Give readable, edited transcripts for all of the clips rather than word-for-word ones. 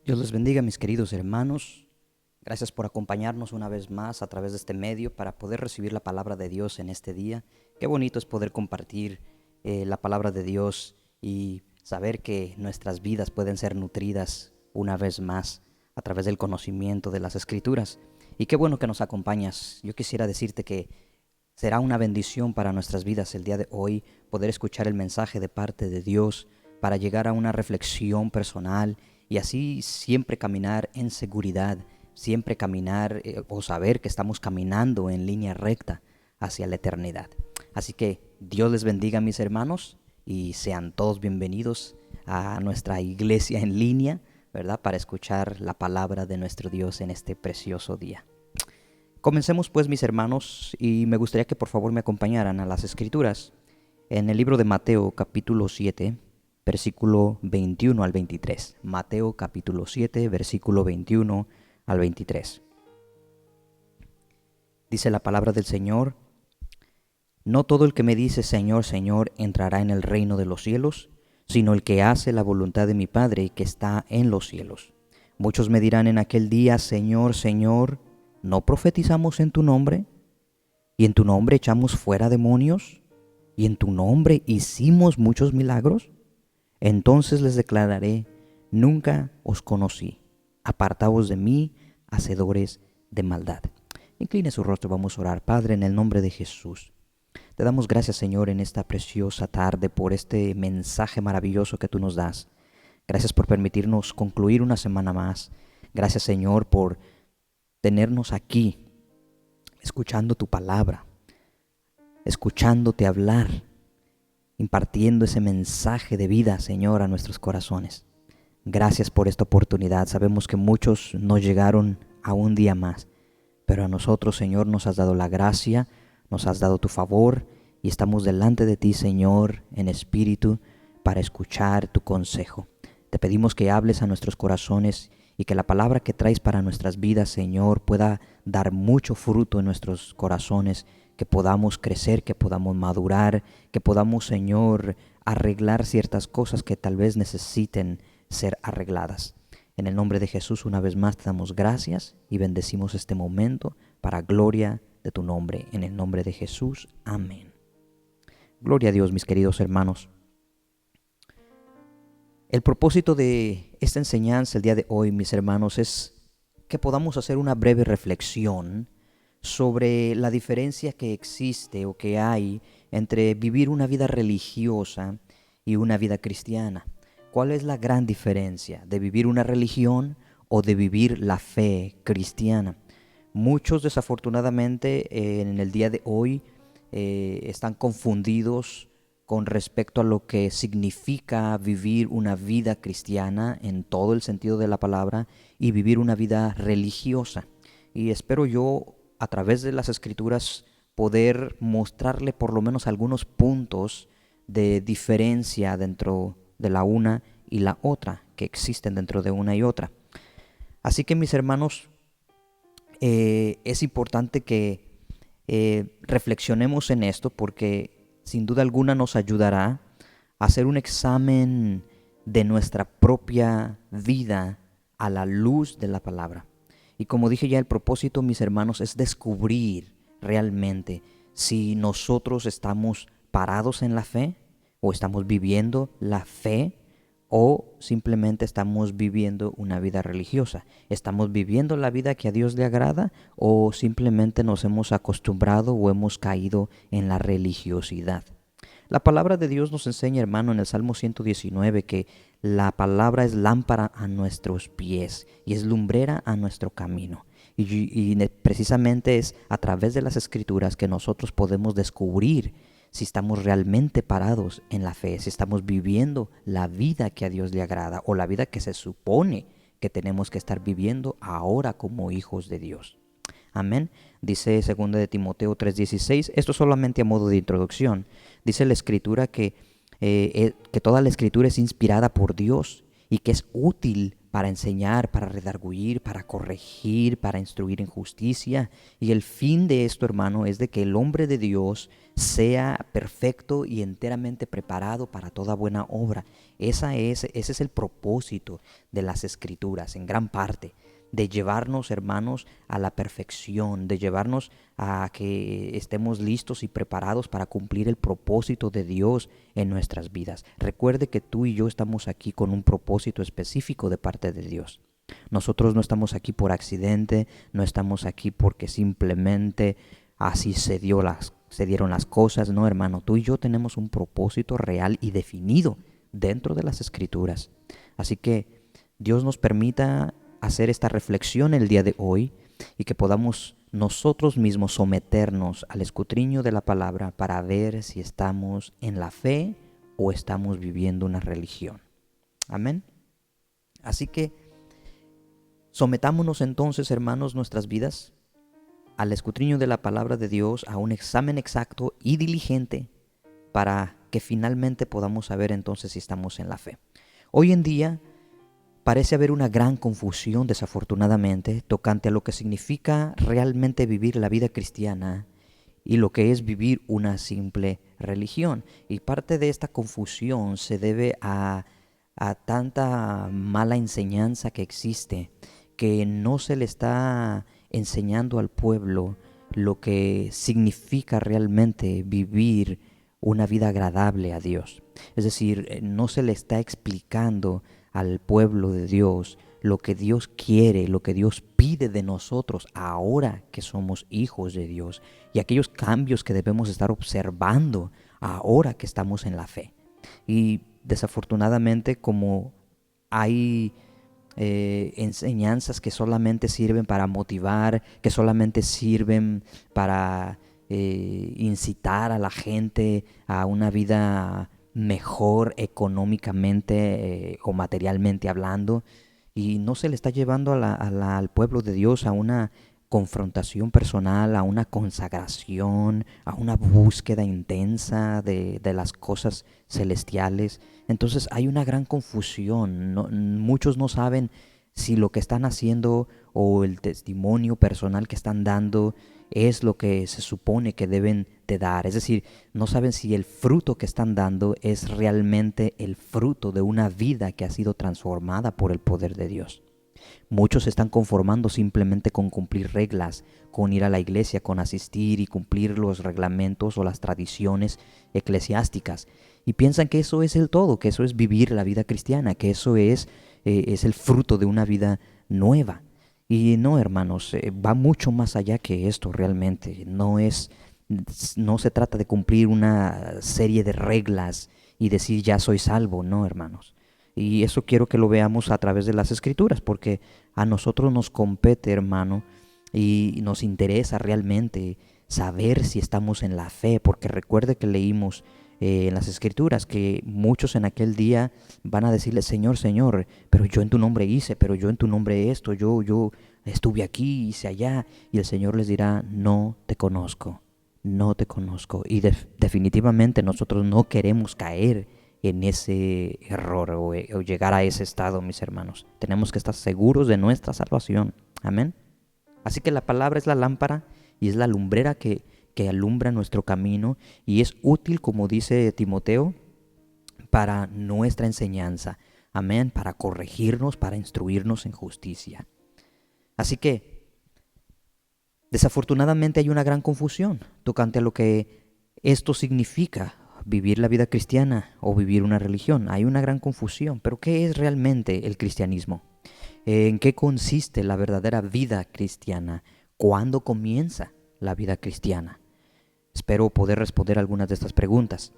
Dios les bendiga, mis queridos hermanos. Gracias por acompañarnos una vez más a través de este medio para poder recibir la palabra de Dios en este día. Qué bonito es poder compartir la palabra de Dios y saber que nuestras vidas pueden ser nutridas una vez más a través del conocimiento de las Escrituras. Y qué bueno que nos acompañas. Yo quisiera decirte que será una bendición para nuestras vidas el día de hoy poder escuchar el mensaje de parte de Dios para llegar a una reflexión personal y así siempre caminar en seguridad, siempre caminar o saber que estamos caminando en línea recta hacia la eternidad. Así que Dios les bendiga, mis hermanos, y sean todos bienvenidos a nuestra iglesia en línea, ¿verdad? Para escuchar la palabra de nuestro Dios en este precioso día. Comencemos pues, mis hermanos, y me gustaría que por favor me acompañaran a las Escrituras en el libro de Mateo capítulo 7, versículo 21 al 23. Mateo capítulo 7, versículo 21 al 23. Dice la palabra del Señor: No todo el que me dice Señor, Señor, entrará en el reino de los cielos, sino el que hace la voluntad de mi Padre que está en los cielos. Muchos me dirán en aquel día: Señor, Señor, ¿no profetizamos en tu nombre? ¿Y en tu nombre echamos fuera demonios? ¿Y en tu nombre hicimos muchos milagros? Entonces les declararé: nunca os conocí. Apartaos de mí, hacedores de maldad. Incline su rostro, vamos a orar. Padre, en el nombre de Jesús, te damos gracias, Señor, en esta preciosa tarde por este mensaje maravilloso que tú nos das. Gracias por permitirnos concluir una semana más. Gracias, Señor, por tenernos aquí, escuchando tu palabra, escuchándote hablar, impartiendo ese mensaje de vida, Señor, a nuestros corazones. Gracias por esta oportunidad. Sabemos que muchos no llegaron a un día más, pero a nosotros, Señor, nos has dado la gracia, nos has dado tu favor y estamos delante de ti, Señor, en espíritu para escuchar tu consejo. Te pedimos que hables a nuestros corazones y que la palabra que traes para nuestras vidas, Señor, pueda dar mucho fruto en nuestros corazones, que podamos crecer, que podamos madurar, que podamos, Señor, arreglar ciertas cosas que tal vez necesiten ser arregladas. En el nombre de Jesús, una vez más te damos gracias y bendecimos este momento para gloria de tu nombre. En el nombre de Jesús, amén. Gloria a Dios, mis queridos hermanos. El propósito de esta enseñanza el día de hoy, mis hermanos, es que podamos hacer una breve reflexión sobre la diferencia que existe o que hay entre vivir una vida religiosa y una vida cristiana. ¿Cuál es la gran diferencia de vivir una religión o de vivir la fe cristiana? Muchos, desafortunadamente, en el día de hoy están confundidos con respecto a lo que significa vivir una vida cristiana en todo el sentido de la palabra y vivir una vida religiosa. Y espero yo, a través de las Escrituras, poder mostrarle por lo menos algunos puntos de diferencia dentro de la una y la otra, que existen dentro de una y otra. Así que, mis hermanos, es importante que reflexionemos en esto, porque sin duda alguna nos ayudará a hacer un examen de nuestra propia vida a la luz de la palabra. Y como dije ya, el propósito, mis hermanos, es descubrir realmente si nosotros estamos parados en la fe o estamos viviendo la fe o simplemente estamos viviendo una vida religiosa. ¿Estamos viviendo la vida que a Dios le agrada o simplemente nos hemos acostumbrado o hemos caído en la religiosidad? La palabra de Dios nos enseña, hermano, en el Salmo 119 que la palabra es lámpara a nuestros pies y es lumbrera a nuestro camino. Y precisamente es a través de las Escrituras que nosotros podemos descubrir si estamos realmente parados en la fe, si estamos viviendo la vida que a Dios le agrada o la vida que se supone que tenemos que estar viviendo ahora como hijos de Dios. Amén. Dice 2 de Timoteo 3:16, esto solamente a modo de introducción. Dice la Escritura que toda la Escritura es inspirada por Dios y que es útil para enseñar, para redarguir, para corregir, para instruir en justicia. Y el fin de esto, hermano, es de que el hombre de Dios sea perfecto y enteramente preparado para toda buena obra. Ese es el propósito de las Escrituras, en gran parte, de llevarnos, hermanos, a la perfección, de llevarnos a que estemos listos y preparados para cumplir el propósito de Dios en nuestras vidas. Recuerde que tú y yo estamos aquí con un propósito específico de parte de Dios. Nosotros no estamos aquí por accidente, no estamos aquí porque simplemente así se dieron las cosas. No, hermano, tú y yo tenemos un propósito real y definido dentro de las Escrituras. Así que Dios nos permita hacer esta reflexión el día de hoy y que podamos nosotros mismos someternos al escudriño de la palabra para ver si estamos en la fe o estamos viviendo una religión. Amén. Así que sometámonos entonces, hermanos, nuestras vidas al escudriño de la palabra de Dios, a un examen exacto y diligente para que finalmente podamos saber entonces si estamos en la fe. Hoy en día parece haber una gran confusión, desafortunadamente, tocante a lo que significa realmente vivir la vida cristiana y lo que es vivir una simple religión. Y parte de esta confusión se debe a tanta mala enseñanza que existe, que no se le está enseñando al pueblo lo que significa realmente vivir una vida agradable a Dios. Es decir, no se le está explicando al pueblo de Dios lo que Dios quiere, lo que Dios pide de nosotros ahora que somos hijos de Dios y aquellos cambios que debemos estar observando ahora que estamos en la fe. Y desafortunadamente, como hay enseñanzas que solamente sirven para motivar, que solamente sirven para incitar a la gente a una vida mejor económicamente o materialmente hablando, y no se le está llevando al pueblo de Dios a una confrontación personal, a una consagración, a una búsqueda intensa de las cosas celestiales. Entonces hay una gran confusión. Muchos no saben si lo que están haciendo o el testimonio personal que están dando es lo que se supone que deben de dar. Es decir, no saben si el fruto que están dando es realmente el fruto de una vida que ha sido transformada por el poder de Dios. Muchos se están conformando simplemente con cumplir reglas, con ir a la iglesia, con asistir y cumplir los reglamentos o las tradiciones eclesiásticas. Y piensan que eso es el todo, que eso es vivir la vida cristiana, que eso es el fruto de una vida nueva. Y no, hermanos, va mucho más allá que esto realmente. No se trata de cumplir una serie de reglas y decir ya soy salvo, no, hermanos. Y eso quiero que lo veamos a través de las Escrituras, porque a nosotros nos compete, hermano, y nos interesa realmente saber si estamos en la fe, porque recuerde que leímos en las Escrituras que muchos en aquel día van a decirle, Señor, Señor, pero yo en tu nombre hice, pero yo en tu nombre esto, yo estuve aquí, hice allá, y el Señor les dirá, no te conozco, no te conozco. Y definitivamente nosotros no queremos caer en ese error o llegar a ese estado, mis hermanos. Tenemos que estar seguros de nuestra salvación. Amén. Así que la palabra es la lámpara y es la lumbrera que alumbra nuestro camino y es útil, como dice Timoteo, para nuestra enseñanza. Amén. Para corregirnos, para instruirnos en justicia. Así que, desafortunadamente hay una gran confusión tocante a lo que esto significa, vivir la vida cristiana o vivir una religión. Hay una gran confusión, pero ¿qué es realmente el cristianismo? ¿En qué consiste la verdadera vida cristiana? ¿Cuándo comienza la vida cristiana? Espero poder responder algunas de estas preguntas.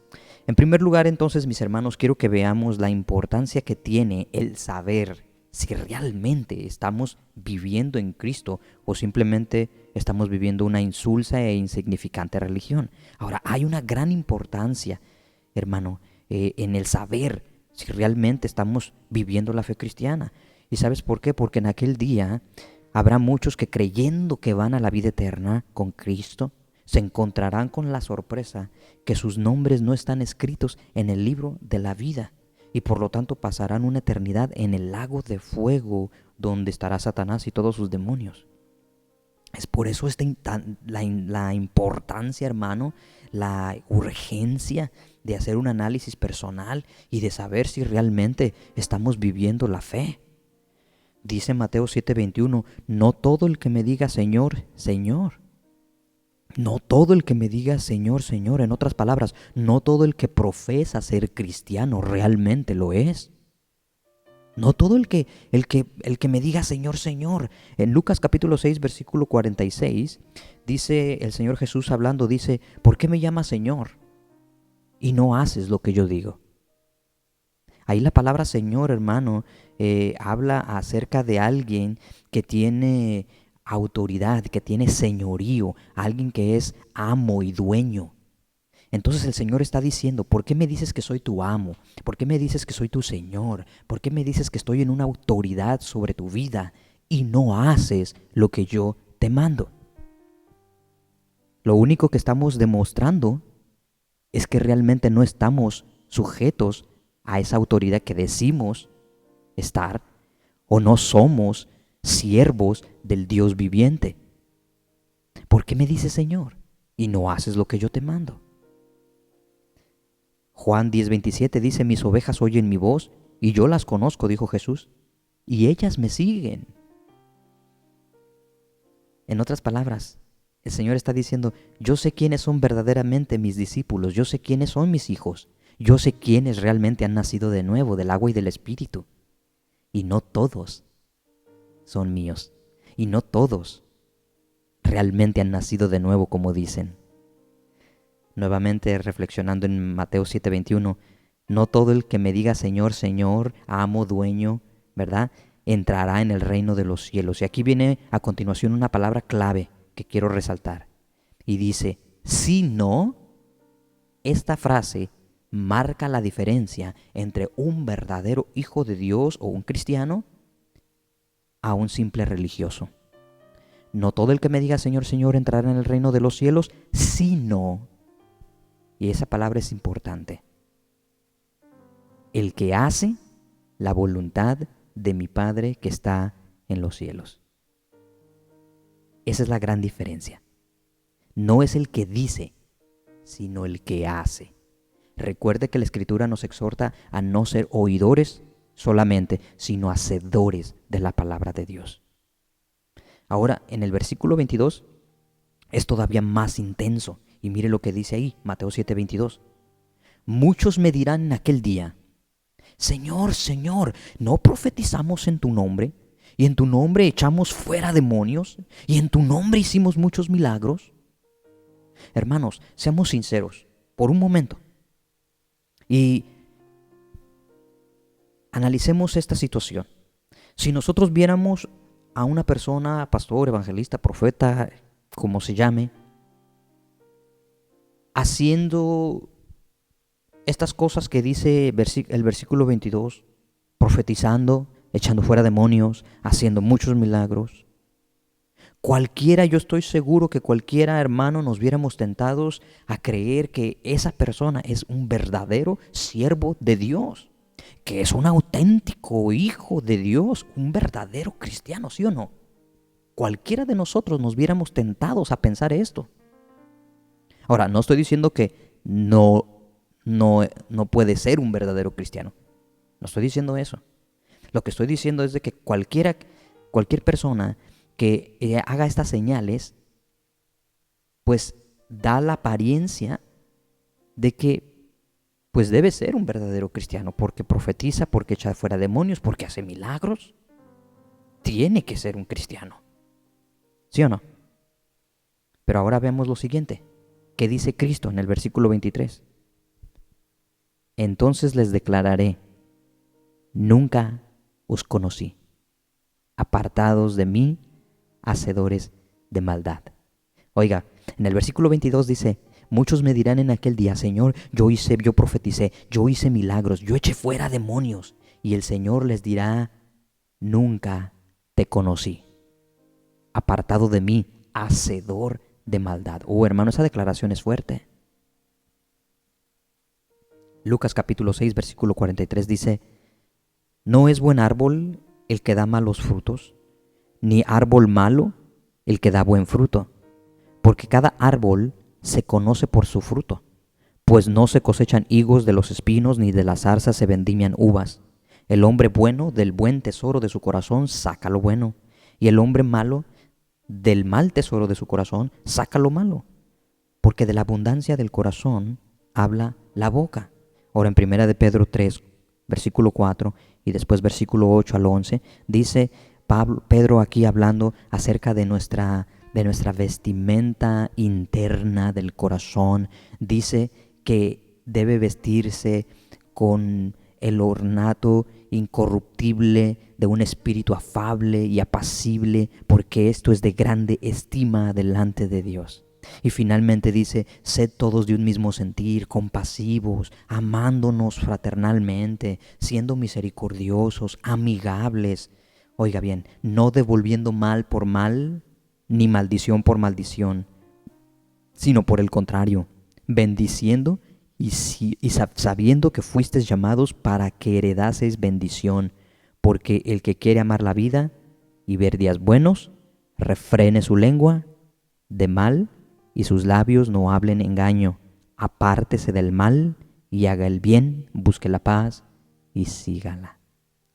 En primer lugar, entonces, mis hermanos, quiero que veamos la importancia que tiene el saber si realmente estamos viviendo en Cristo o simplemente estamos viviendo una insulsa e insignificante religión. Ahora, hay una gran importancia, hermano, en el saber si realmente estamos viviendo la fe cristiana. ¿Y sabes por qué? Porque en aquel día habrá muchos que, creyendo que van a la vida eterna con Cristo, se encontrarán con la sorpresa que sus nombres no están escritos en el libro de la vida. y por lo tanto pasarán una eternidad en el lago de fuego donde estará Satanás y todos sus demonios. Es por eso la importancia, hermano, la urgencia de hacer un análisis personal y de saber si realmente estamos viviendo la fe. Dice Mateo 7:21, no todo el que me diga Señor, Señor. No todo el que me diga Señor, Señor, en otras palabras, no todo el que profesa ser cristiano realmente lo es. No todo el que me diga Señor, Señor. En Lucas capítulo 6, versículo 46, dice el Señor Jesús hablando, dice, ¿por qué me llamas Señor y no haces lo que yo digo? Ahí la palabra Señor, hermano, habla acerca de alguien que tiene autoridad, que tiene señorío, alguien que es amo y dueño. Entonces el Señor está diciendo, ¿por qué me dices que soy tu amo? ¿Por qué me dices que soy tu Señor? ¿Por qué me dices que estoy en una autoridad sobre tu vida y no haces lo que yo te mando? Lo único que estamos demostrando es que realmente no estamos sujetos a esa autoridad que decimos estar, o no somos siervos del Dios viviente. ¿Por qué me dices Señor y no haces lo que yo te mando? Juan 10:27 dice, mis ovejas oyen mi voz y yo las conozco, dijo Jesús, y ellas me siguen. En otras palabras, el Señor está diciendo, yo sé quiénes son verdaderamente mis discípulos, yo sé quiénes son mis hijos, yo sé quiénes realmente han nacido de nuevo del agua y del Espíritu. Y no todos son míos, y no todos realmente han nacido de nuevo como dicen. Nuevamente reflexionando en Mateo 7:21, no todo el que me diga Señor, Señor, amo, dueño, ¿verdad?, entrará en el reino de los cielos. Y aquí viene a continuación una palabra clave que quiero resaltar. Y dice, si no, esta frase marca la diferencia entre un verdadero hijo de Dios o un cristiano a un simple religioso. No todo el que me diga Señor, Señor entrará en el reino de los cielos, sino, y esa palabra es importante, el que hace la voluntad de mi Padre que está en los cielos. Esa es la gran diferencia. No es el que dice, sino el que hace. Recuerde que la Escritura nos exhorta a no ser oidores solamente, sino hacedores de la palabra de Dios. Ahora, en el versículo 22 es todavía más intenso. Y mire lo que dice ahí, Mateo 7:22. Muchos me dirán en aquel día, Señor, Señor, ¿no profetizamos en tu nombre? ¿Y en tu nombre echamos fuera demonios? ¿Y en tu nombre hicimos muchos milagros? Hermanos, seamos sinceros por un momento y analicemos esta situación. Si nosotros viéramos a una persona, pastor, evangelista, profeta, como se llame, haciendo estas cosas que dice el versículo 22, profetizando, echando fuera demonios, haciendo muchos milagros, cualquiera, yo estoy seguro que cualquiera, hermano, nos viéramos tentados a creer que esa persona es un verdadero siervo de Dios, que es un auténtico hijo de Dios, un verdadero cristiano, ¿sí o no? Cualquiera de nosotros nos viéramos tentados a pensar esto. Ahora, no estoy diciendo que no puede ser un verdadero cristiano. No estoy diciendo eso. Lo que estoy diciendo es de que cualquier persona que haga estas señales, pues da la apariencia de que pues debe ser un verdadero cristiano, porque profetiza, porque echa fuera demonios, porque hace milagros. Tiene que ser un cristiano. ¿Sí o no? Pero ahora vemos lo siguiente. ¿Qué dice Cristo en el versículo 23? Entonces les declararé, nunca os conocí, apartados de mí, hacedores de maldad. Oiga, en el versículo 22 dice, muchos me dirán en aquel día, Señor, yo profeticé, yo hice milagros, yo eché fuera demonios. Y el Señor les dirá, nunca te conocí, apartado de mí, hacedor de maldad. Hermano, esa declaración es fuerte. Lucas capítulo 6, versículo 43 dice: No es buen árbol el que da malos frutos, ni árbol malo el que da buen fruto, porque cada árbol se conoce por su fruto. Pues no se cosechan higos de los espinos, ni de las zarzas se vendimian uvas. El hombre bueno del buen tesoro de su corazón saca lo bueno, y el hombre malo del mal tesoro de su corazón saca lo malo, porque de la abundancia del corazón habla la boca. Ahora en primera de Pedro 3, versículo 4 y después versículo 8 al 11, dice Pedro aquí hablando acerca de nuestra vestimenta interna del corazón. Dice que debe vestirse con el ornato incorruptible de un espíritu afable y apacible, porque esto es de grande estima delante de Dios. Y finalmente dice: sed todos de un mismo sentir, compasivos, amándonos fraternalmente, siendo misericordiosos, amigables. Oiga bien, no devolviendo mal por mal, ni maldición por maldición, sino por el contrario, bendiciendo y sabiendo que fuisteis llamados para que heredaseis bendición, porque el que quiere amar la vida y ver días buenos, refrene su lengua de mal y sus labios no hablen engaño. Apártese del mal y haga el bien, busque la paz y sígala.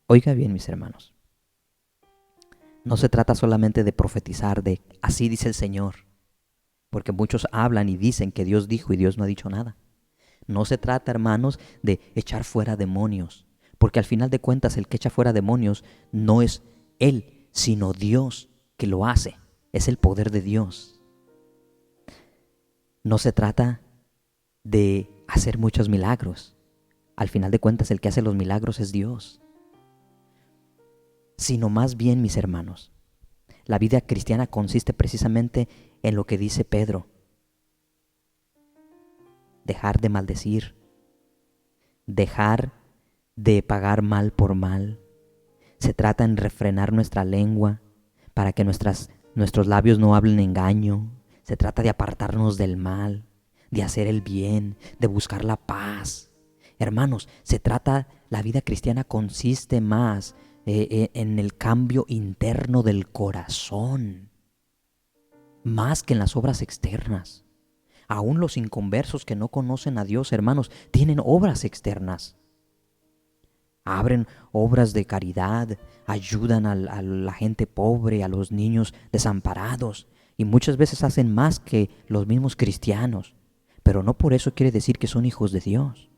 Oiga bien, mis hermanos, no se trata solamente de profetizar, de así dice el Señor, porque muchos hablan y dicen que Dios dijo y Dios no ha dicho nada. No se trata, hermanos, de echar fuera demonios, porque al final de cuentas el que echa fuera demonios no es Él, sino Dios que lo hace. Es el poder de Dios. No se trata de hacer muchos milagros. Al final de cuentas el que hace los milagros es Dios. Sino más bien, mis hermanos, la vida cristiana consiste precisamente en lo que dice Pedro: dejar de maldecir, dejar de pagar mal por mal. Se trata en refrenar nuestra lengua para que nuestros labios no hablen engaño. Se trata de apartarnos del mal, de hacer el bien, de buscar la paz. Hermanos, la vida cristiana consiste más en el cambio interno del corazón, más que en las obras externas. Aún los inconversos que no conocen a Dios, hermanos, tienen obras externas. Abren obras de caridad, ayudan a la gente pobre, a los niños desamparados, y muchas veces hacen más que los mismos cristianos, pero no por eso quiere decir que son hijos de Dios.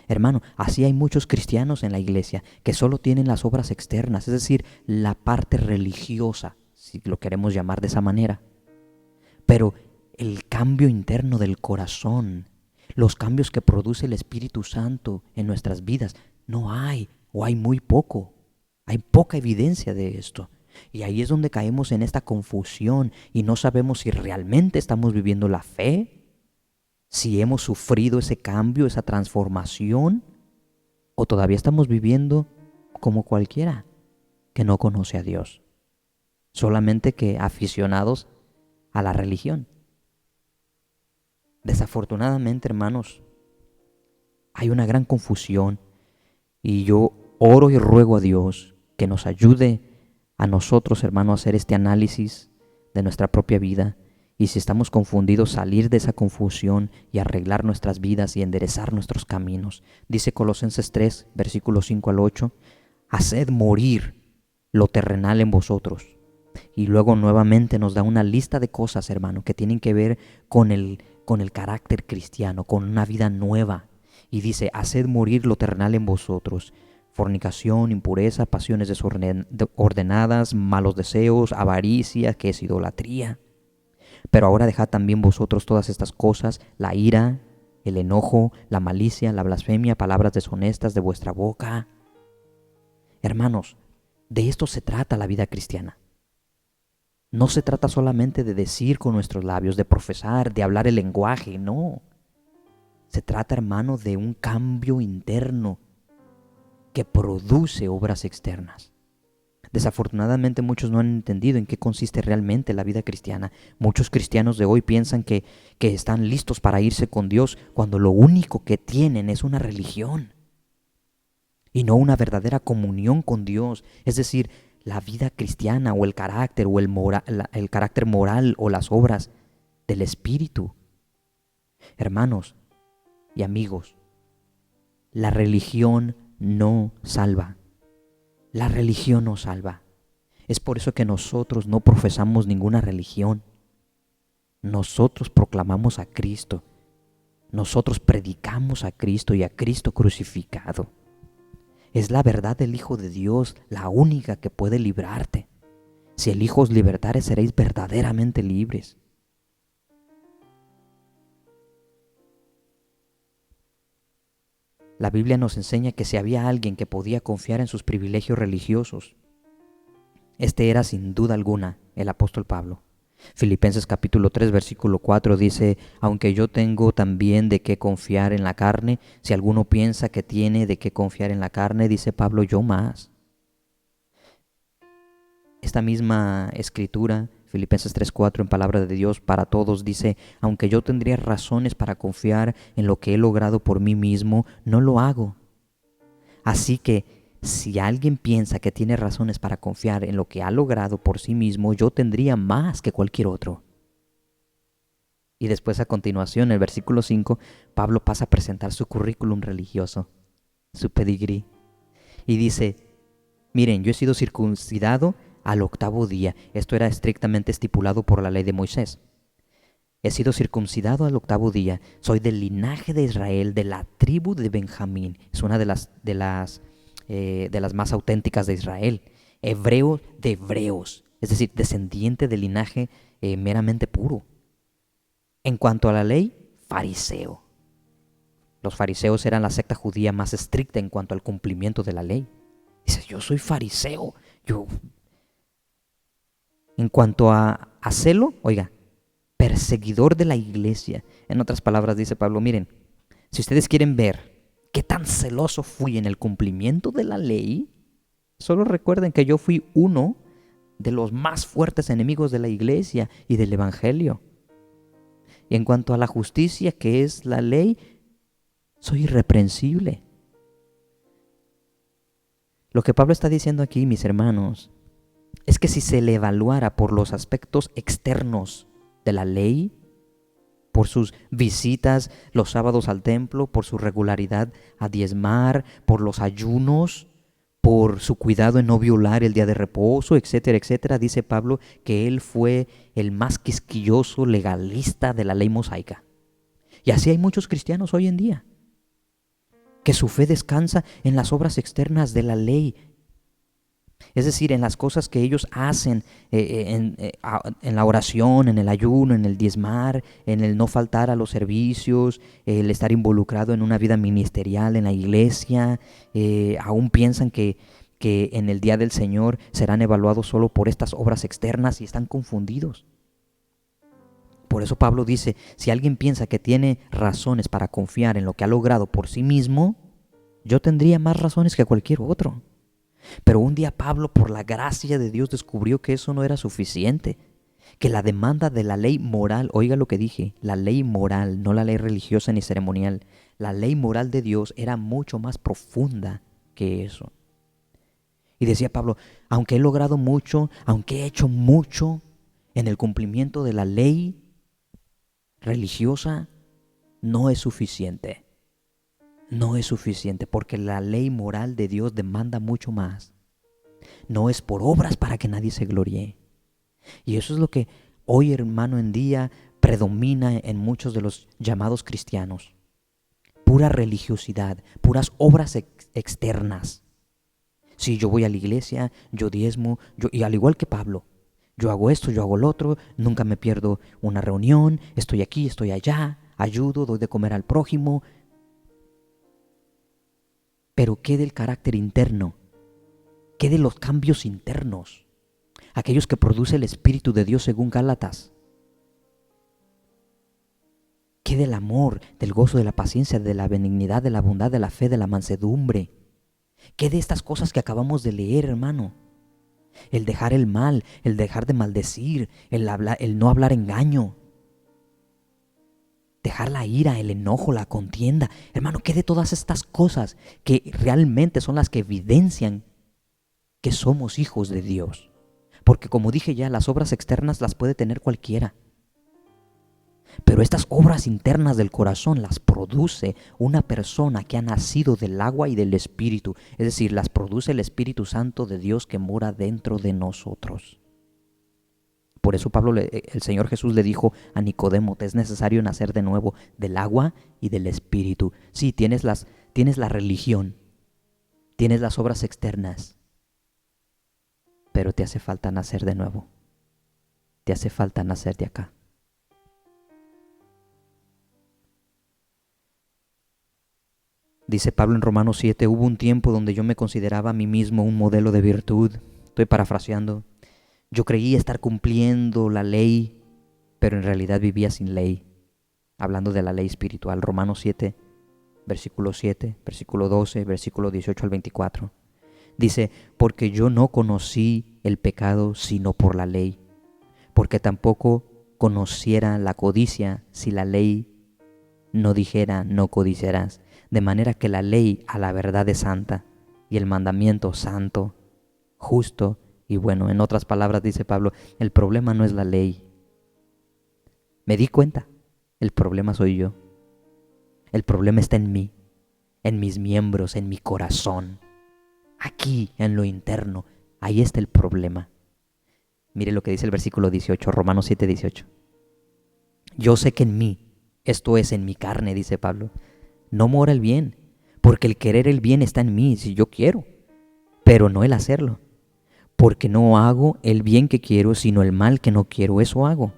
Hermano, así hay muchos cristianos en la iglesia que solo tienen las obras externas, es decir, la parte religiosa, si lo queremos llamar de esa manera. Pero el cambio interno del corazón, los cambios que produce el Espíritu Santo en nuestras vidas, no hay, o hay muy poco. Hay poca evidencia de esto. Y ahí es donde caemos en esta confusión y no sabemos si realmente estamos viviendo la fe, si hemos sufrido ese cambio, esa transformación, o todavía estamos viviendo como cualquiera que no conoce a Dios, solamente que aficionados a la religión. Desafortunadamente, hermanos, hay una gran confusión y yo oro y ruego a Dios que nos ayude a nosotros, hermanos, a hacer este análisis de nuestra propia vida y si estamos confundidos, salir de esa confusión y arreglar nuestras vidas y enderezar nuestros caminos. Dice Colosenses 3, versículos 5 al 8, haced morir lo terrenal en vosotros. Y luego nuevamente nos da una lista de cosas, hermano, que tienen que ver con el carácter cristiano, con una vida nueva. Y dice, haced morir lo terrenal en vosotros: fornicación, impureza, pasiones desordenadas, malos deseos, avaricia, que es idolatría. Pero ahora dejad también vosotros todas estas cosas: la ira, el enojo, la malicia, la blasfemia, palabras deshonestas de vuestra boca. Hermanos, de esto se trata la vida cristiana. No se trata solamente de decir con nuestros labios, de profesar, de hablar el lenguaje, no. Se trata, hermano, de un cambio interno que produce obras externas. Desafortunadamente muchos no han entendido en qué consiste realmente la vida cristiana. Muchos cristianos de hoy piensan que están listos para irse con Dios cuando lo único que tienen es una religión y no una verdadera comunión con Dios. Es decir, la vida cristiana o el carácter o el carácter moral o las obras del Espíritu. Hermanos y amigos, la religión no salva. La religión no salva. Es por eso que nosotros no profesamos ninguna religión. Nosotros proclamamos a Cristo. Nosotros predicamos a Cristo y a Cristo crucificado. Es la verdad del Hijo de Dios, la única que puede librarte. Si el Hijo os libertare, seréis verdaderamente libres. La Biblia nos enseña que si había alguien que podía confiar en sus privilegios religiosos, este era sin duda alguna el apóstol Pablo. Filipenses capítulo 3, versículo 4 dice: aunque yo tengo también de qué confiar en la carne, si alguno piensa que tiene de qué confiar en la carne, dice Pablo, yo más. Esta misma escritura, Filipenses 3:4, en palabra de Dios para todos, dice: aunque yo tendría razones para confiar en lo que he logrado por mí mismo, no lo hago. Así que si alguien piensa que tiene razones para confiar en lo que ha logrado por sí mismo, yo tendría más que cualquier otro. Y después, a continuación, en el versículo 5, Pablo pasa a presentar su currículum religioso, su pedigrí. Y dice: miren, yo he sido circuncidado al 8º día. Esto era estrictamente estipulado por la ley de Moisés. He sido circuncidado al 8º día. Soy del linaje de Israel, de la tribu de Benjamín. Es una de las más auténticas de Israel. Hebreo de hebreos, es decir, descendiente del linaje meramente puro. En cuanto a la ley, fariseo. Los fariseos eran la secta judía más estricta en cuanto al cumplimiento de la ley. Dice: yo soy fariseo. En cuanto a celo, oiga, perseguidor de la iglesia. En otras palabras, dice Pablo, miren, si ustedes quieren ver qué tan celoso fui en el cumplimiento de la ley, solo recuerden que yo fui uno de los más fuertes enemigos de la iglesia y del evangelio. Y en cuanto a la justicia, que es la ley, soy irreprensible. Lo que Pablo está diciendo aquí, mis hermanos, es que si se le evaluara por los aspectos externos de la ley, por sus visitas los sábados al templo, por su regularidad a diezmar, por los ayunos, por su cuidado en no violar el día de reposo, etcétera, etcétera, dice Pablo que él fue el más quisquilloso legalista de la ley mosaica. Y así hay muchos cristianos hoy en día, que su fe descansa en las obras externas de la ley. Es decir, en las cosas que ellos hacen, en la oración, en el ayuno, en el diezmar, en el no faltar a los servicios, el estar involucrado en una vida ministerial en la iglesia. Aún piensan que en el día del Señor serán evaluados solo por estas obras externas y están confundidos. Por eso Pablo dice: si alguien piensa que tiene razones para confiar en lo que ha logrado por sí mismo, yo tendría más razones que cualquier otro. Pero un día Pablo, por la gracia de Dios, descubrió que eso no era suficiente, que la demanda de la ley moral, oiga lo que dije, la ley moral, no la ley religiosa ni ceremonial, la ley moral de Dios era mucho más profunda que eso. Y decía Pablo: aunque he logrado mucho, aunque he hecho mucho en el cumplimiento de la ley religiosa, no es suficiente. No es suficiente, porque la ley moral de Dios demanda mucho más. No es por obras para que nadie se gloríe. Y eso es lo que hoy, hermano, en día predomina en muchos de los llamados cristianos. Pura religiosidad, puras obras externas. Sí, yo voy a la iglesia, yo diezmo, y al igual que Pablo, yo hago esto, yo hago lo otro, nunca me pierdo una reunión, estoy aquí, estoy allá, ayudo, doy de comer al prójimo. Pero ¿qué del carácter interno? ¿Qué de los cambios internos? Aquellos que produce el Espíritu de Dios según Gálatas. ¿Qué del amor, del gozo, de la paciencia, de la benignidad, de la bondad, de la fe, de la mansedumbre? ¿Qué de estas cosas que acabamos de leer, hermano? el dejar el mal, el dejar de maldecir, el no hablar engaño, dejar la ira, el enojo, la contienda. Hermano, ¿qué de todas estas cosas que realmente son las que evidencian que somos hijos de Dios? Porque como dije ya, las obras externas las puede tener cualquiera. Pero estas obras internas del corazón las produce una persona que ha nacido del agua y del Espíritu. Es decir, las produce el Espíritu Santo de Dios que mora dentro de nosotros. Por eso el Señor Jesús le dijo a Nicodemo, te es necesario nacer de nuevo del agua y del Espíritu. Sí, tienes la religión, tienes las obras externas, pero te hace falta nacer de nuevo. Te hace falta nacer de acá. Dice Pablo en Romanos 7, hubo un tiempo donde yo me consideraba a mí mismo un modelo de virtud. Estoy parafraseando. Yo creía estar cumpliendo la ley, pero en realidad vivía sin ley. Hablando de la ley espiritual. Romanos 7, versículo 7, versículo 12, versículo 18 al 24. Dice, porque yo no conocí el pecado sino por la ley, porque tampoco conociera la codicia si la ley no dijera no codiciarás. De manera que la ley a la verdad es santa y el mandamiento santo, justo y bueno. En otras palabras dice Pablo, el problema no es la ley. Me di cuenta, el problema soy yo. El problema está en mí, en mis miembros, en mi corazón. Aquí, en lo interno, ahí está el problema. Mire lo que dice el versículo 18, Romanos 7, 18. Yo sé que en mí, esto es en mi carne, dice Pablo, no mora el bien, porque el querer el bien está en mí, si yo quiero, pero no el hacerlo. Porque no hago el bien que quiero, sino el mal que no quiero, eso hago.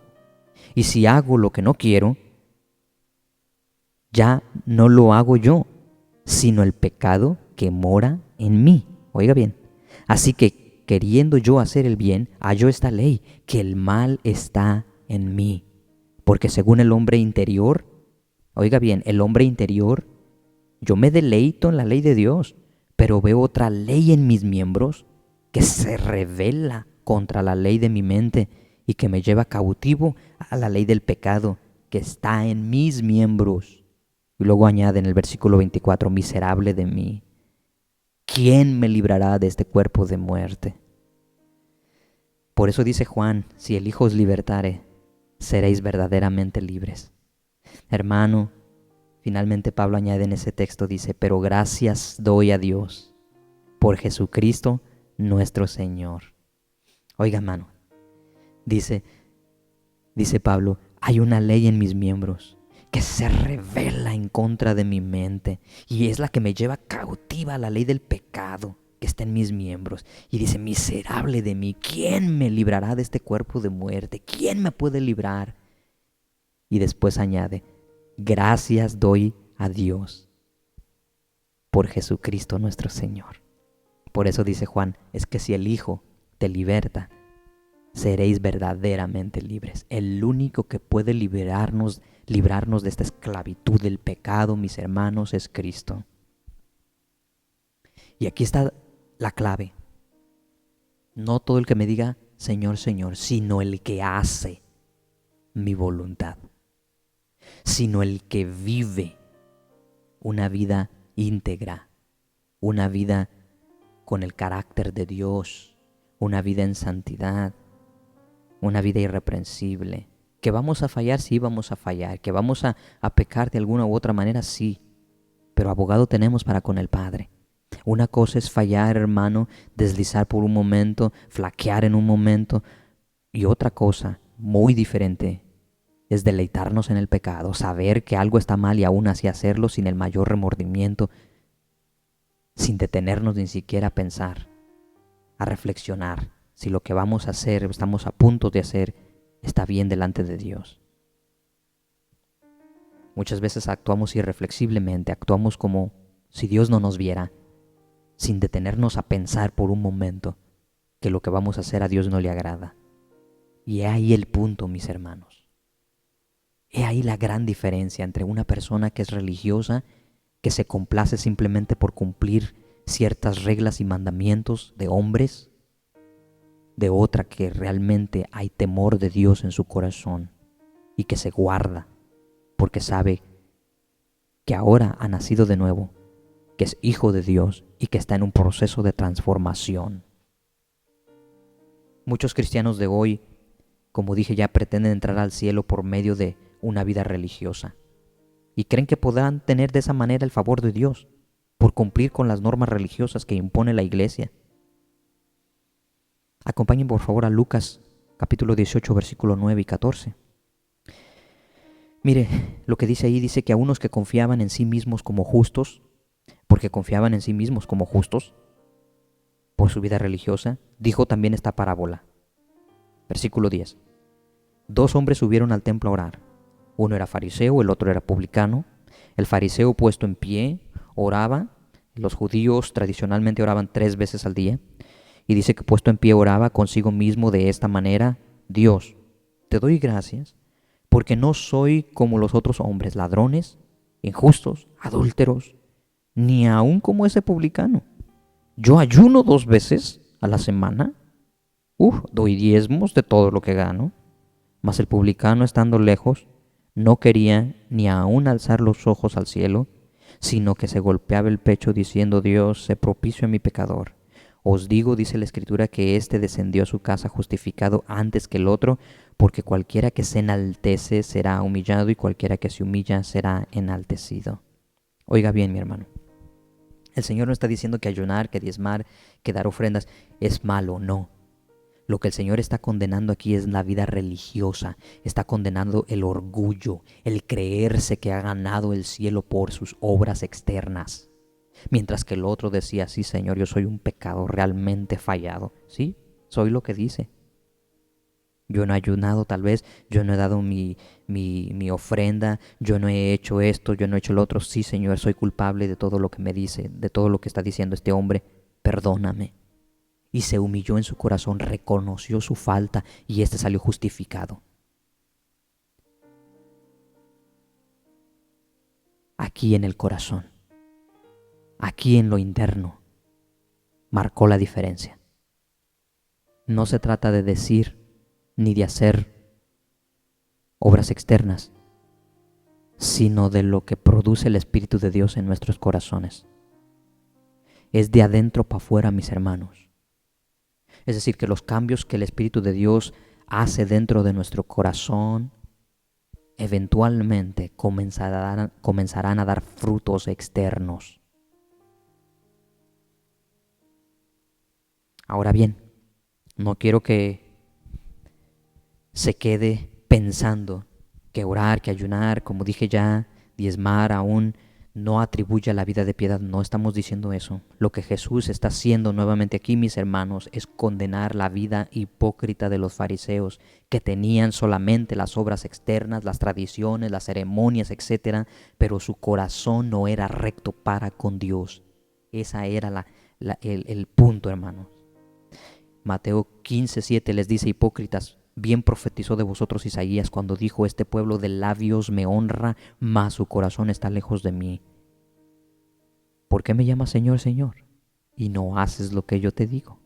Y si hago lo que no quiero, ya no lo hago yo, sino el pecado que mora en mí. Oiga bien, así que queriendo yo hacer el bien, hallo esta ley, que el mal está en mí. Porque según el hombre interior, oiga bien, el hombre interior, yo me deleito en la ley de Dios, pero veo otra ley en mis miembros que se revela contra la ley de mi mente y que me lleva cautivo a la ley del pecado que está en mis miembros. Y luego añade en el versículo 24, miserable de mí, ¿quién me librará de este cuerpo de muerte? Por eso dice Juan, si el Hijo os libertare, seréis verdaderamente libres. Hermano, finalmente Pablo añade en ese texto, dice, pero gracias doy a Dios por Jesucristo nuestro Señor. Oiga, hermano, dice Pablo, hay una ley en mis miembros que se revela en contra de mi mente y es la que me lleva cautiva a la ley del pecado que está en mis miembros. Y dice, miserable de mí, ¿quién me librará de este cuerpo de muerte? ¿Quién me puede librar? Y después añade, gracias doy a Dios por Jesucristo nuestro Señor. Por eso dice Juan, es que si el Hijo te liberta, seréis verdaderamente libres. El único que puede librarnos de esta esclavitud del pecado, mis hermanos, es Cristo. Y aquí está la clave. No todo el que me diga, Señor, Señor, sino el que hace mi voluntad. Sino el que vive una vida íntegra, una vida con el carácter de Dios, una vida en santidad, una vida irreprensible. Que vamos a fallar, sí vamos a fallar. Que vamos a pecar de alguna u otra manera, sí. Pero abogado tenemos para con el Padre. Una cosa es fallar, hermano, deslizar por un momento, flaquear en un momento. Y otra cosa, muy diferente, es deleitarnos en el pecado, saber que algo está mal y aún así hacerlo sin el mayor remordimiento, sin detenernos ni siquiera a pensar, a reflexionar si lo que vamos a hacer, estamos a punto de hacer, está bien delante de Dios. Muchas veces actuamos irreflexiblemente, actuamos como si Dios no nos viera, sin detenernos a pensar por un momento que lo que vamos a hacer a Dios no le agrada. Y he ahí el punto, mis hermanos. He ahí la gran diferencia entre una persona que es religiosa, que se complace simplemente por cumplir ciertas reglas y mandamientos de hombres, de otra que realmente hay temor de Dios en su corazón y que se guarda porque sabe que ahora ha nacido de nuevo, que es hijo de Dios y que está en un proceso de transformación. Muchos cristianos de hoy, como dije ya, pretenden entrar al cielo por medio de una vida religiosa y creen que podrán tener de esa manera el favor de Dios por cumplir con las normas religiosas que impone la iglesia. Acompañen por favor a Lucas capítulo 18, versículo 9 y 14. Mire, lo que dice ahí, dice que a unos que confiaban en sí mismos como justos, porque confiaban en sí mismos como justos por su vida religiosa, dijo también esta parábola. Versículo 10. 2 hombres subieron al templo a orar. Uno era fariseo, el otro era publicano. El fariseo, puesto en pie, oraba. Los judíos tradicionalmente oraban 3 veces al día. Y dice que puesto en pie oraba consigo mismo de esta manera: Dios, te doy gracias porque no soy como los otros hombres, ladrones, injustos, adúlteros, ni aun como ese publicano. Yo ayuno 2 veces a la semana. Doy diezmos de todo lo que gano. Mas el publicano, estando lejos, no quería ni aun alzar los ojos al cielo, sino que se golpeaba el pecho diciendo: Dios, sé propicio a mi pecador. Os digo, dice la Escritura, que éste descendió a su casa justificado antes que el otro, porque cualquiera que se enaltece será humillado y cualquiera que se humilla será enaltecido. Oiga bien, mi hermano. El Señor no está diciendo que ayunar, que diezmar, que dar ofrendas es malo, no. Lo que el Señor está condenando aquí es la vida religiosa. Está condenando el orgullo, el creerse que ha ganado el cielo por sus obras externas. Mientras que el otro decía: sí, Señor, yo soy un pecador realmente fallado. Sí, soy lo que dice. Yo no he ayunado tal vez, yo no he dado mi ofrenda, yo no he hecho esto, yo no he hecho lo otro. Sí, Señor, soy culpable de todo lo que me dice, de todo lo que está diciendo este hombre. Perdóname. Y se humilló en su corazón, reconoció su falta y éste salió justificado. Aquí en el corazón, aquí en lo interno, marcó la diferencia. No se trata de decir ni de hacer obras externas, sino de lo que produce el Espíritu de Dios en nuestros corazones. Es de adentro para afuera, mis hermanos. Es decir, que los cambios que el Espíritu de Dios hace dentro de nuestro corazón eventualmente comenzarán a dar frutos externos. Ahora bien, no quiero que se quede pensando que orar, que ayunar, como dije ya, diezmar aún no atribuye a la vida de piedad. No estamos diciendo eso. Lo que Jesús está haciendo nuevamente aquí, mis hermanos, es condenar la vida hipócrita de los fariseos, que tenían solamente las obras externas, las tradiciones, las ceremonias, etcétera, pero su corazón no era recto para con Dios. Ese era el punto, hermanos. Mateo 15:7 les dice: hipócritas, bien profetizó de vosotros Isaías cuando dijo: este pueblo de labios me honra, mas su corazón está lejos de mí. ¿Por qué me llamas Señor, Señor, y no haces lo que yo te digo?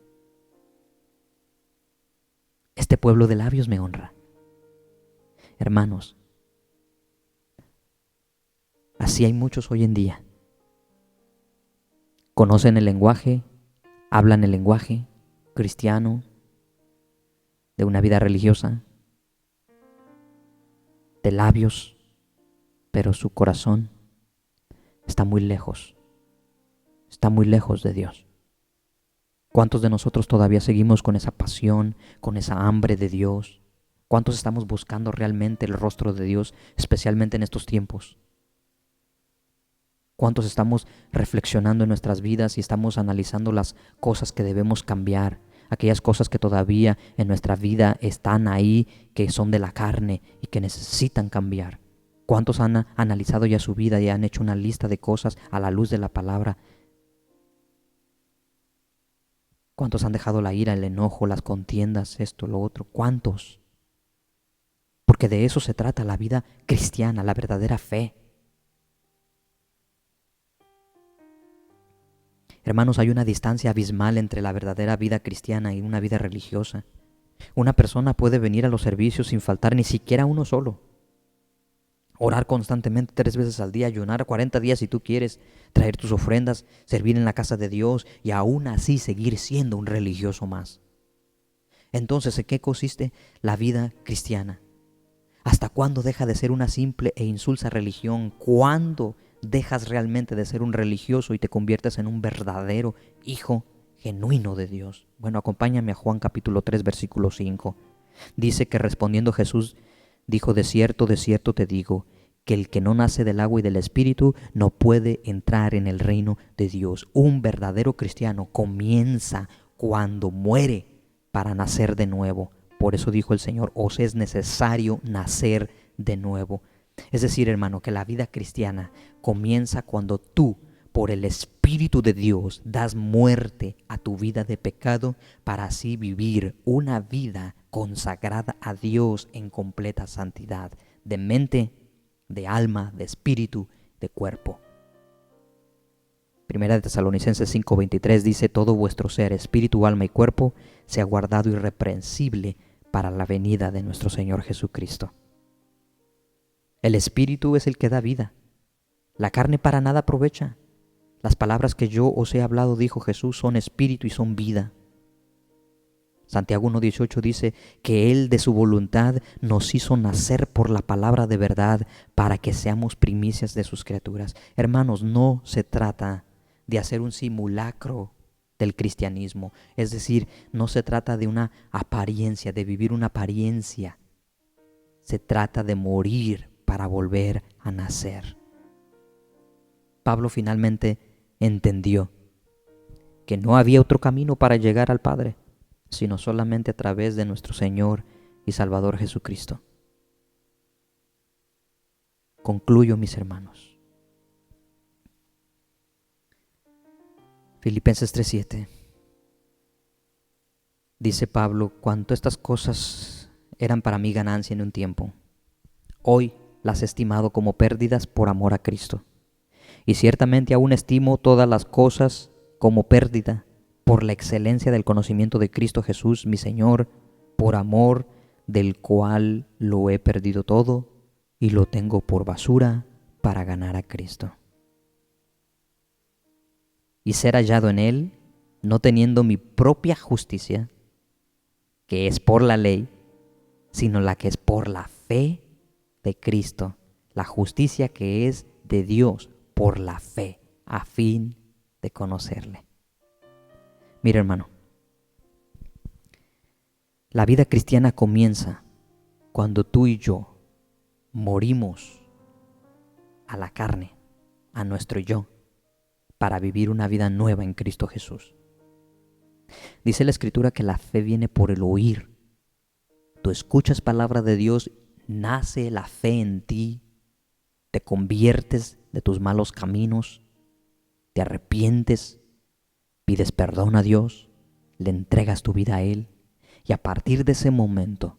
Este pueblo de labios me honra. Hermanos, así hay muchos hoy en día. Conocen el lenguaje, hablan el lenguaje cristiano, de una vida religiosa, de labios, pero su corazón está muy lejos de Dios. ¿Cuántos de nosotros todavía seguimos con esa pasión, con esa hambre de Dios? ¿Cuántos estamos buscando realmente el rostro de Dios, especialmente en estos tiempos? ¿Cuántos estamos reflexionando en nuestras vidas y estamos analizando las cosas que debemos cambiar? Aquellas cosas que todavía en nuestra vida están ahí, que son de la carne y que necesitan cambiar. ¿Cuántos han analizado ya su vida y han hecho una lista de cosas a la luz de la palabra? ¿Cuántos han dejado la ira, el enojo, las contiendas, esto, lo otro? ¿Cuántos? Porque de eso se trata la vida cristiana, la verdadera fe. Hermanos, hay una distancia abismal entre la verdadera vida cristiana y una vida religiosa. Una persona puede venir a los servicios sin faltar ni siquiera uno solo. Orar constantemente 3 veces al día, ayunar 40 días si tú quieres, traer tus ofrendas, servir en la casa de Dios y aún así seguir siendo un religioso más. Entonces, ¿en qué consiste la vida cristiana? ¿Hasta cuándo deja de ser una simple e insulsa religión? ¿Cuándo dejas realmente de ser un religioso y te conviertes en un verdadero hijo genuino de Dios? Bueno, acompáñame a Juan capítulo 3, versículo 5. Dice que respondiendo Jesús dijo: de cierto te digo, que el que no nace del agua y del Espíritu no puede entrar en el reino de Dios. Un verdadero cristiano comienza cuando muere para nacer de nuevo. Por eso dijo el Señor: os es necesario nacer de nuevo. Es decir, hermano, que la vida cristiana comienza cuando tú, por el Espíritu de Dios, das muerte a tu vida de pecado para así vivir una vida consagrada a Dios en completa santidad, de mente, de alma, de espíritu, de cuerpo. Primera de Tesalonicenses 5:23 dice: todo vuestro ser, espíritu, alma y cuerpo, sea guardado irreprensible para la venida de nuestro Señor Jesucristo. El espíritu es el que da vida. La carne para nada aprovecha. Las palabras que yo os he hablado, dijo Jesús, son espíritu y son vida. Santiago 1:18 dice que Él de su voluntad nos hizo nacer por la palabra de verdad para que seamos primicias de sus criaturas. Hermanos, no se trata de hacer un simulacro del cristianismo. Es decir, no se trata de una apariencia, de vivir una apariencia. Se trata de morir para volver a nacer. Pablo finalmente entendió que no había otro camino para llegar al Padre, sino solamente a través de nuestro Señor y Salvador Jesucristo. Concluyo, mis hermanos. Filipenses 3:7. Dice Pablo: cuanto estas cosas eran para mí ganancia en un tiempo, hoy las he estimado como pérdidas por amor a Cristo. Y ciertamente aún estimo todas las cosas como pérdida por la excelencia del conocimiento de Cristo Jesús, mi Señor, por amor del cual lo he perdido todo y lo tengo por basura para ganar a Cristo. Y ser hallado en Él, no teniendo mi propia justicia, que es por la ley, sino la que es por la fe de Cristo, la justicia que es de Dios por la fe, a fin de conocerle. Mira, hermano, la vida cristiana comienza cuando tú y yo morimos a la carne, a nuestro yo, para vivir una vida nueva en Cristo Jesús. Dice la Escritura que la fe viene por el oír. Tú escuchas palabra de Dios, nace la fe en ti, te conviertes de tus malos caminos, te arrepientes, pides perdón a Dios, le entregas tu vida a Él, y a partir de ese momento,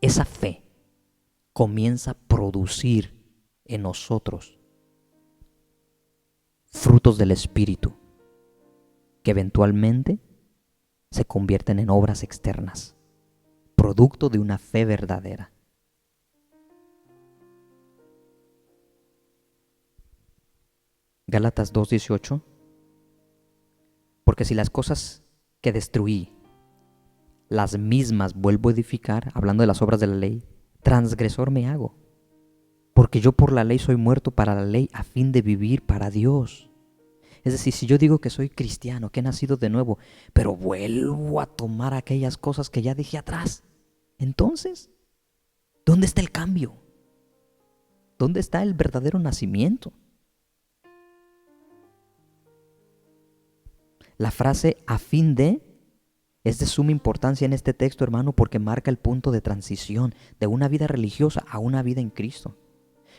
esa fe comienza a producir en nosotros frutos del Espíritu, que eventualmente se convierten en obras externas, producto de una fe verdadera. Gálatas 2:18. Porque si las cosas que destruí, las mismas vuelvo a edificar, hablando de las obras de la ley, transgresor me hago. Porque yo por la ley soy muerto para la ley a fin de vivir para Dios. Es decir, si yo digo que soy cristiano, que he nacido de nuevo, pero vuelvo a tomar aquellas cosas que ya dejé atrás, entonces, ¿dónde está el cambio? ¿Dónde está el verdadero nacimiento? La frase a fin de es de suma importancia en este texto, hermano, porque marca el punto de transición de una vida religiosa a una vida en Cristo.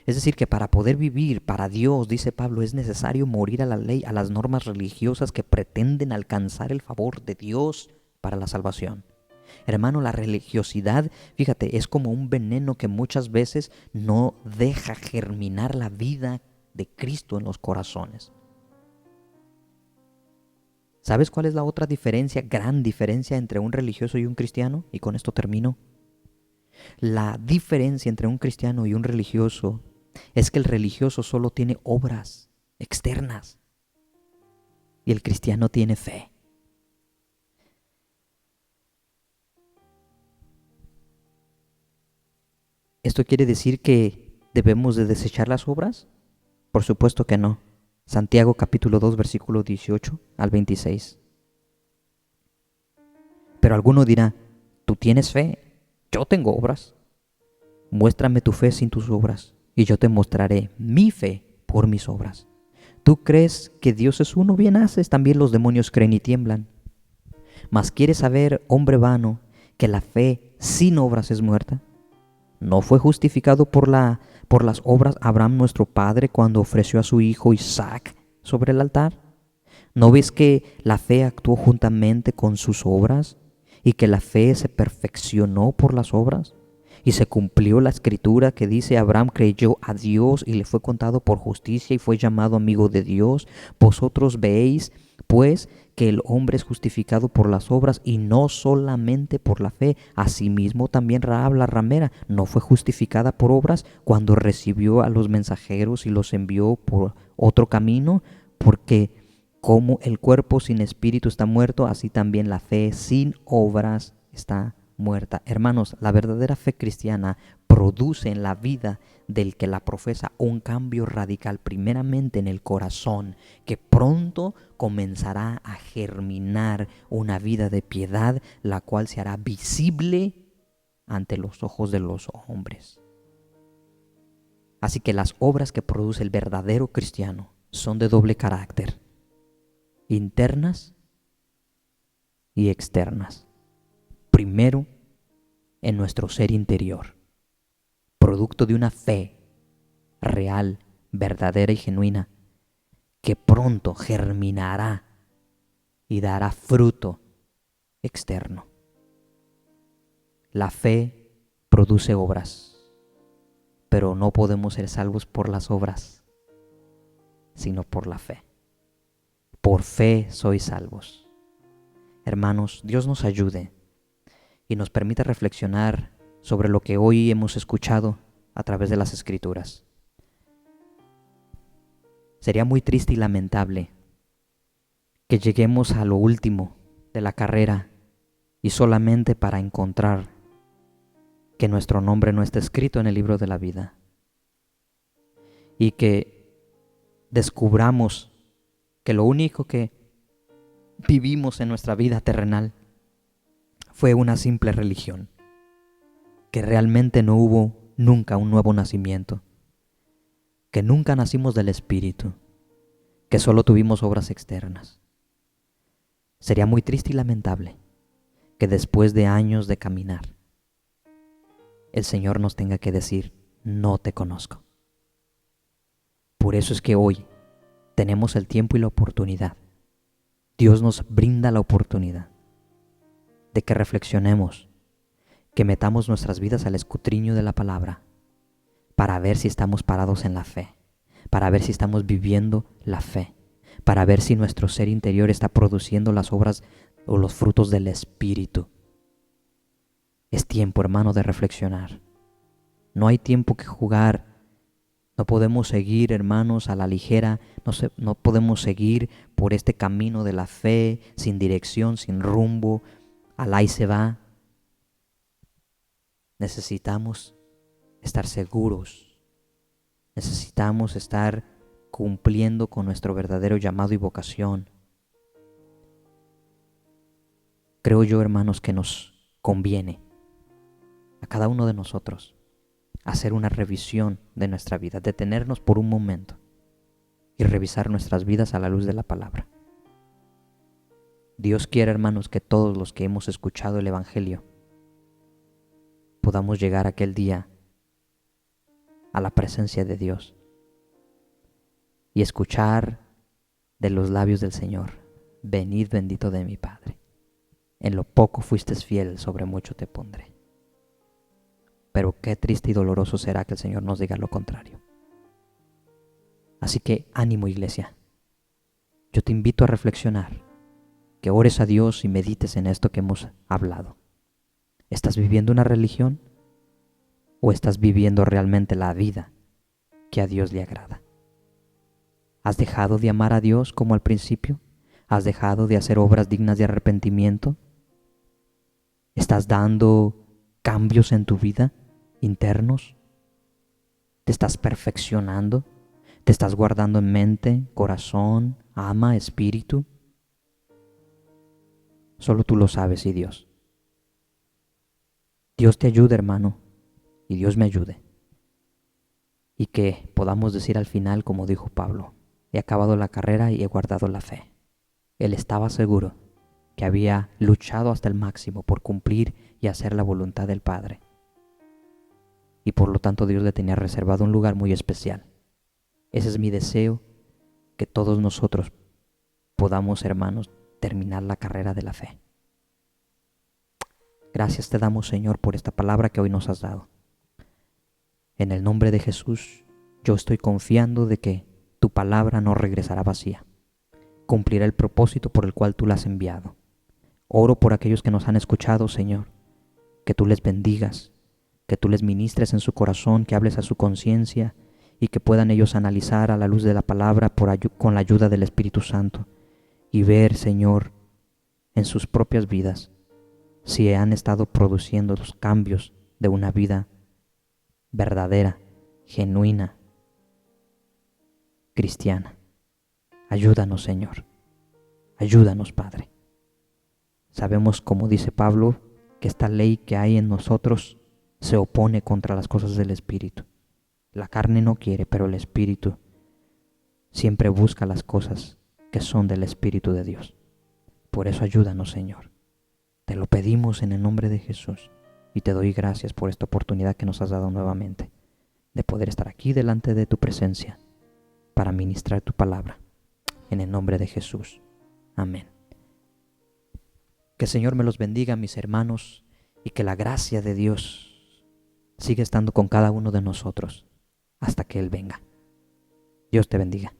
Es decir, que para poder vivir para Dios, dice Pablo, es necesario morir a la ley, a las normas religiosas que pretenden alcanzar el favor de Dios para la salvación. Hermano, la religiosidad, fíjate, es como un veneno que muchas veces no deja germinar la vida de Cristo en los corazones. ¿Sabes cuál es la otra diferencia, gran diferencia entre un religioso y un cristiano? Y con esto termino. La diferencia entre un cristiano y un religioso es que el religioso solo tiene obras externas y el cristiano tiene fe. ¿Esto quiere decir que debemos de desechar las obras? Por supuesto que no. Santiago capítulo 2 versículo 18 al 26. Pero alguno dirá, tú tienes fe, yo tengo obras. Muéstrame tu fe sin tus obras, y yo te mostraré mi fe por mis obras. ¿Tú crees que Dios es uno? Bien haces, también los demonios creen y tiemblan. Mas ¿quieres saber, hombre vano, que la fe sin obras es muerta? ¿No fue justificado por las obras Abraham nuestro padre cuando ofreció a su hijo Isaac sobre el altar? ¿No ves que la fe actuó juntamente con sus obras y que la fe se perfeccionó por las obras? Y se cumplió la escritura que dice, Abraham creyó a Dios y le fue contado por justicia y fue llamado amigo de Dios. Vosotros veis, pues, que el hombre es justificado por las obras y no solamente por la fe. Asimismo también Rahab la ramera no fue justificada por obras cuando recibió a los mensajeros y los envió por otro camino, porque como el cuerpo sin espíritu está muerto, así también la fe sin obras está muerta. Hermanos, la verdadera fe cristiana produce en la vida del que la profesa un cambio radical, primeramente en el corazón, que pronto comenzará a germinar una vida de piedad, la cual se hará visible ante los ojos de los hombres. Así que las obras que produce el verdadero cristiano son de doble carácter, internas y externas. Primero, en nuestro ser interior, producto de una fe real, verdadera y genuina, que pronto germinará y dará fruto externo. La fe produce obras, pero no podemos ser salvos por las obras, sino por la fe. Por fe sois salvos. Hermanos, Dios nos ayude y nos permita reflexionar sobre lo que hoy hemos escuchado a través de las Escrituras. Sería muy triste y lamentable que lleguemos a lo último de la carrera y solamente para encontrar que nuestro nombre no está escrito en el libro de la vida y que descubramos que lo único que vivimos en nuestra vida terrenal fue una simple religión, que realmente no hubo nunca un nuevo nacimiento, que nunca nacimos del Espíritu, que solo tuvimos obras externas. Sería muy triste y lamentable que después de años de caminar, el Señor nos tenga que decir, no te conozco. Por eso es que hoy tenemos el tiempo y la oportunidad. Dios nos brinda la oportunidad de que reflexionemos, que metamos nuestras vidas al escudriño de la palabra para ver si estamos parados en la fe, para ver si estamos viviendo la fe, para ver si nuestro ser interior está produciendo las obras o los frutos del Espíritu. Es tiempo, hermano, de reflexionar. No hay tiempo que jugar. No podemos seguir, hermanos, a la ligera. No podemos seguir por este camino de la fe, sin dirección, sin rumbo. Alá y se va. Necesitamos estar seguros. Necesitamos estar cumpliendo con nuestro verdadero llamado y vocación. Creo yo, hermanos, que nos conviene a cada uno de nosotros hacer una revisión de nuestra vida, detenernos por un momento y revisar nuestras vidas a la luz de la palabra. Dios quiere, hermanos, que todos los que hemos escuchado el Evangelio podamos llegar aquel día a la presencia de Dios y escuchar de los labios del Señor, venid bendito de mi Padre, en lo poco fuiste fiel, sobre mucho te pondré. Pero qué triste y doloroso será que el Señor nos diga lo contrario. Así que ánimo, iglesia. Yo te invito a reflexionar que ores a Dios y medites en esto que hemos hablado. ¿Estás viviendo una religión o estás viviendo realmente la vida que a Dios le agrada? ¿Has dejado de amar a Dios como al principio? ¿Has dejado de hacer obras dignas de arrepentimiento? ¿Estás dando cambios en tu vida internos? ¿Te estás perfeccionando? ¿Te estás guardando en mente, corazón, alma, espíritu? Solo tú lo sabes y Dios. Dios te ayude, hermano, y Dios me ayude. Y que podamos decir al final, como dijo Pablo, he acabado la carrera y he guardado la fe. Él estaba seguro que había luchado hasta el máximo por cumplir y hacer la voluntad del Padre. Y por lo tanto Dios le tenía reservado un lugar muy especial. Ese es mi deseo, que todos nosotros podamos, hermanos, terminar la carrera de la fe. Gracias te damos, Señor, por esta palabra que hoy nos has dado. En el nombre de Jesús, yo estoy confiando de que tu palabra no regresará vacía. Cumplirá el propósito por el cual tú la has enviado. Oro por aquellos que nos han escuchado, Señor, que tú les bendigas, que tú les ministres en su corazón, que hables a su conciencia y que puedan ellos analizar a la luz de la palabra con la ayuda del Espíritu Santo y ver, Señor, en sus propias vidas si han estado produciendo los cambios de una vida verdadera, genuina, cristiana. Ayúdanos, Señor. Ayúdanos, Padre. Sabemos, como dice Pablo, que esta ley que hay en nosotros se opone contra las cosas del Espíritu. La carne no quiere, pero el Espíritu siempre busca las cosas que son del Espíritu de Dios. Por eso ayúdanos, Señor. Te lo pedimos en el nombre de Jesús y te doy gracias por esta oportunidad que nos has dado nuevamente de poder estar aquí delante de tu presencia para ministrar tu palabra. En el nombre de Jesús. Amén. Que el Señor me los bendiga, mis hermanos, y que la gracia de Dios siga estando con cada uno de nosotros hasta que Él venga. Dios te bendiga.